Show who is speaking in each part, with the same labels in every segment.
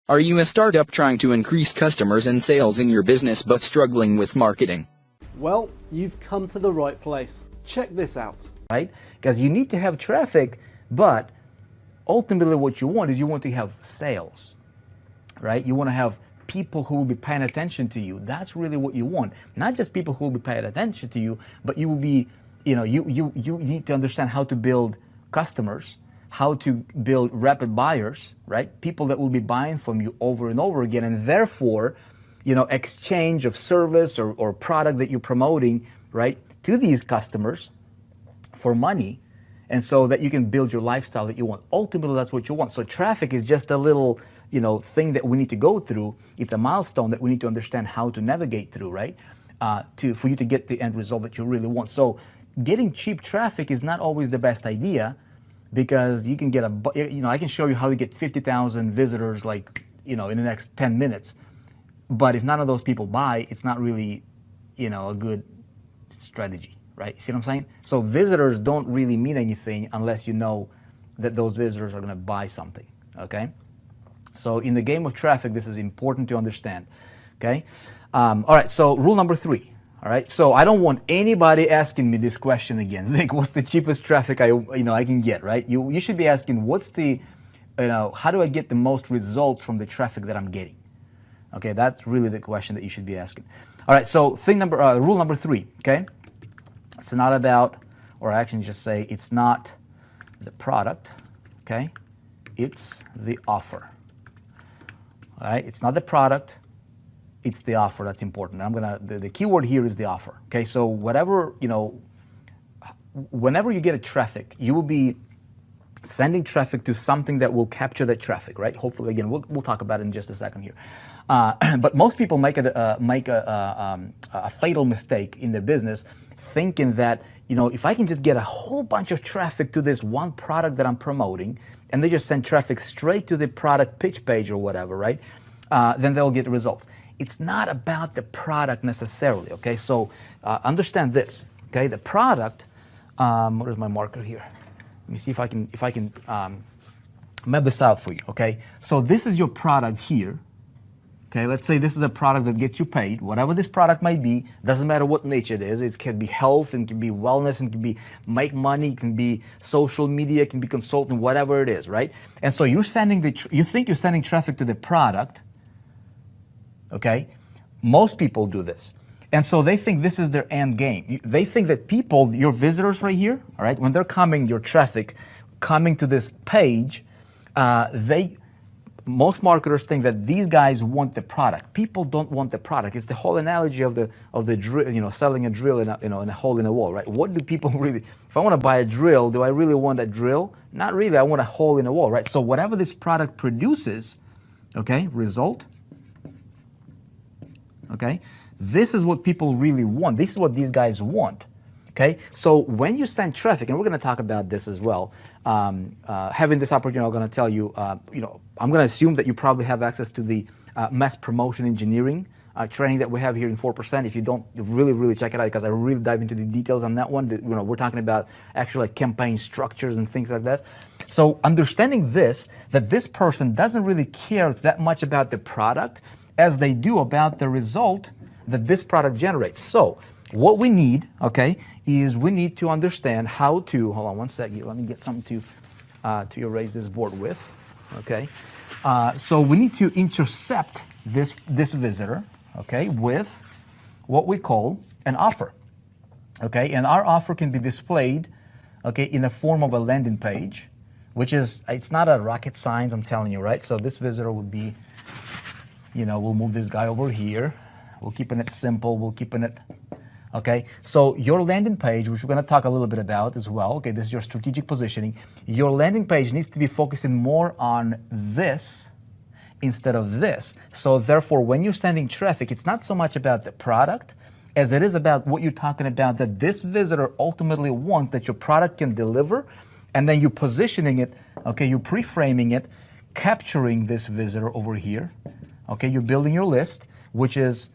Speaker 1: Are you a startup trying to increase customers and sales in your business but struggling with marketing?
Speaker 2: Well, you've come to the right place. Check this out.
Speaker 3: Right? Because you need to have traffic, but ultimately what you want is you want to have sales, right? You want to have people who will be paying attention to you. That's really what you want. Not just people who will be paying attention to you, but you will be, you need to understand how to build customers, how to build rapid buyers, right? People that will be buying from you over and over again, and therefore, exchange of service or product that you're promoting, right, to these customers for money, and so that you can build your lifestyle that you want. Ultimately, that's what you want. So traffic is just a little, thing that we need to go through. It's a milestone that we need to understand how to navigate through, right? For you to get the end result that you really want. So getting cheap traffic is not always the best idea, because you can get I can show you how to get 50,000 visitors, in the next 10 minutes. But if none of those people buy, it's not really, a good strategy, right? See what I'm saying? So visitors don't really mean anything unless you know that those visitors are going to buy something, okay? So in the game of traffic, this is important to understand, okay? All right, so rule number 3, all right? So I don't want anybody asking me this question again. Like, what's the cheapest traffic I can get, right? You should be asking, how do I get the most results from the traffic that I'm getting? Okay, that's really the question that you should be asking. All right, so rule number 3, okay? It's not about, or I actually just say, it's not the product, okay? It's the offer. All right, it's not the product, it's the offer. That's important. The key word here is the offer. Okay, so whenever you get a traffic, you will be sending traffic to something that will capture that traffic, right? Hopefully, again, we'll talk about it in just a second here. But most people make a fatal mistake in their business, thinking that if I can just get a whole bunch of traffic to this one product that I'm promoting, and they just send traffic straight to the product pitch page or whatever, right? Then they'll get results. It's not about the product necessarily, okay? So understand this, okay? The product, where's my marker here? Let me see if I can map this out for you, okay? So this is your product here, okay? Let's say this is a product that gets you paid. Whatever this product might be, doesn't matter what niche it is. It can be health, and can be wellness, and can be make money, it can be social media, it can be consulting, whatever it is, right? And so you think you're sending traffic to the product, okay? Most people do this. And so they think this is their end game. They think that people, your visitors right here, all right, when they're coming, your traffic coming to this page, most marketers think that these guys want the product. People don't want the product. It's the whole analogy of the drill, selling a drill in a hole in a wall, right? What do people really? If I want to buy a drill, do I really want a drill? Not really. I want a hole in a wall, right? So whatever this product produces, okay, result, okay, this is what people really want. This is what these guys want. Okay, so when you send traffic, and we're going to talk about this as well, having this opportunity, I'm going to tell you, I'm going to assume that you probably have access to the mass promotion engineering training that we have here in 4%. If you don't, really check it out, because I really dive into the details on that one. We're talking about actually campaign structures and things like that. So understanding that this person doesn't really care that much about the product as they do about the result that this product generates. So what we need, okay, is we need to understand how to, hold on one second, let me get something to erase this board with, okay? So we need to intercept this visitor, okay, with what we call an offer, okay? And our offer can be displayed, okay, in the form of a landing page, which is, it's not a rocket science, I'm telling you, right? So this visitor would be, we'll move this guy over here. We're keeping it simple, we're keeping it, okay? So your landing page, which we're gonna talk a little bit about as well, okay, this is your strategic positioning. Your landing page needs to be focusing more on this instead of this. So therefore, when you're sending traffic, it's not so much about the product as it is about what you're talking about, that this visitor ultimately wants, that your product can deliver, and then you're positioning it, okay, you're pre-framing it, capturing this visitor over here, okay, you're building your list, which is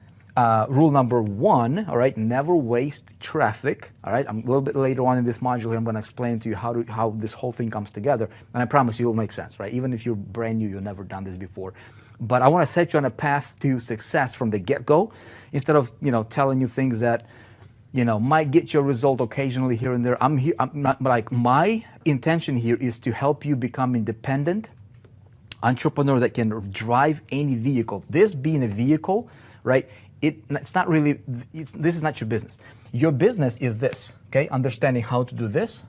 Speaker 3: rule number 1, all right, never waste traffic, all right? A little bit later on in this module here, I'm going to explain to you how this whole thing comes together, and I promise you it'll make sense, right? Even if you're brand new, you've never done this before. But I want to set you on a path to success from the get-go, instead of, telling you things that, might get you a result occasionally here and there. I'm not, like, my intention here is to help you become independent entrepreneur that can drive any vehicle. This being a vehicle, right? It's not really, this is not your business. Your business is this, okay? Understanding how to do this,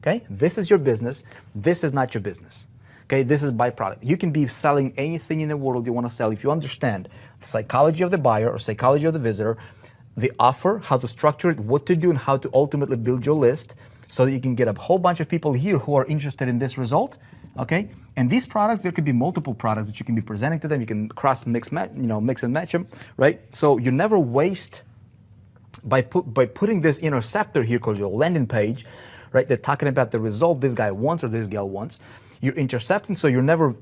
Speaker 3: okay? This is your business. This is not your business, okay? This is byproduct. You can be selling anything in the world you want to sell if you understand the psychology of the buyer or psychology of the visitor, the offer, how to structure it, what to do, and how to ultimately build your list so that you can get a whole bunch of people here who are interested in this result, okay? And these products, there could be multiple products that you can be presenting to them. You can mix and match them, right? So you never waste by putting this interceptor here called your landing page, right? They're talking about the result this guy wants or this gal wants. You're intercepting, so you're never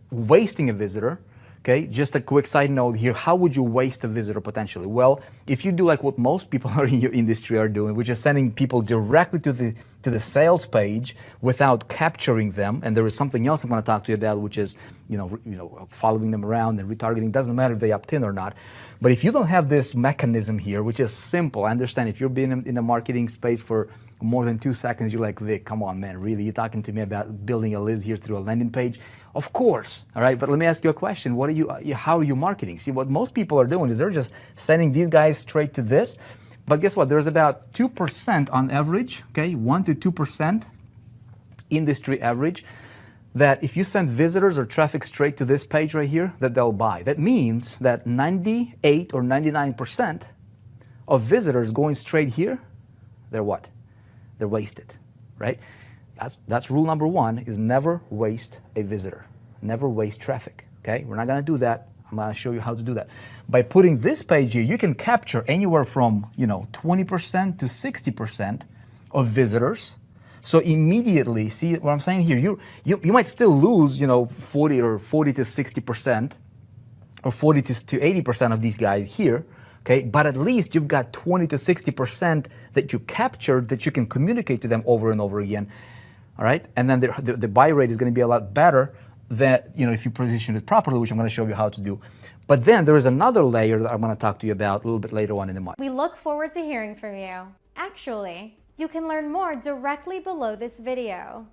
Speaker 3: wasting a visitor. Okay, just a quick side note here. How would you waste a visitor potentially? Well, if you do like what most people are in your industry are doing, which is sending people directly to the sales page without capturing them, and there is something else I'm going to talk to you about, which is following them around and retargeting. Doesn't matter if they opt in or not. But if you don't have this mechanism here, which is simple, I understand if you're being in the marketing space for more than 2 seconds, you're like, Vic, come on, man, really? You're talking to me about building a list here through a landing page? Of course, all right, but let me ask you a question. How are you marketing? See, what most people are doing is they're just sending these guys straight to this, but guess what? There's about 2% on average, okay, 1 to 2% industry average, that if you send visitors or traffic straight to this page right here, that they'll buy. That means that 98 or 99% of visitors going straight here, they're what? They're wasted, right? That's rule number one, is never waste a visitor. Never waste traffic, okay? We're not gonna do that. I'm gonna show you how to do that. By putting this page here, you can capture anywhere from 20% to 60% of visitors. So immediately, see what I'm saying here? You might still lose 40 to 60% or 40 to 80% of these guys here, okay? But at least you've got 20 to 60% that you captured that you can communicate to them over and over again. All right, and then the buy rate is going to be a lot better than if you position it properly, which I'm going to show you how to do. But then there is another layer that I'm going to talk to you about a little bit later on in the month.
Speaker 4: We look forward to hearing from you. Actually, you can learn more directly below this video.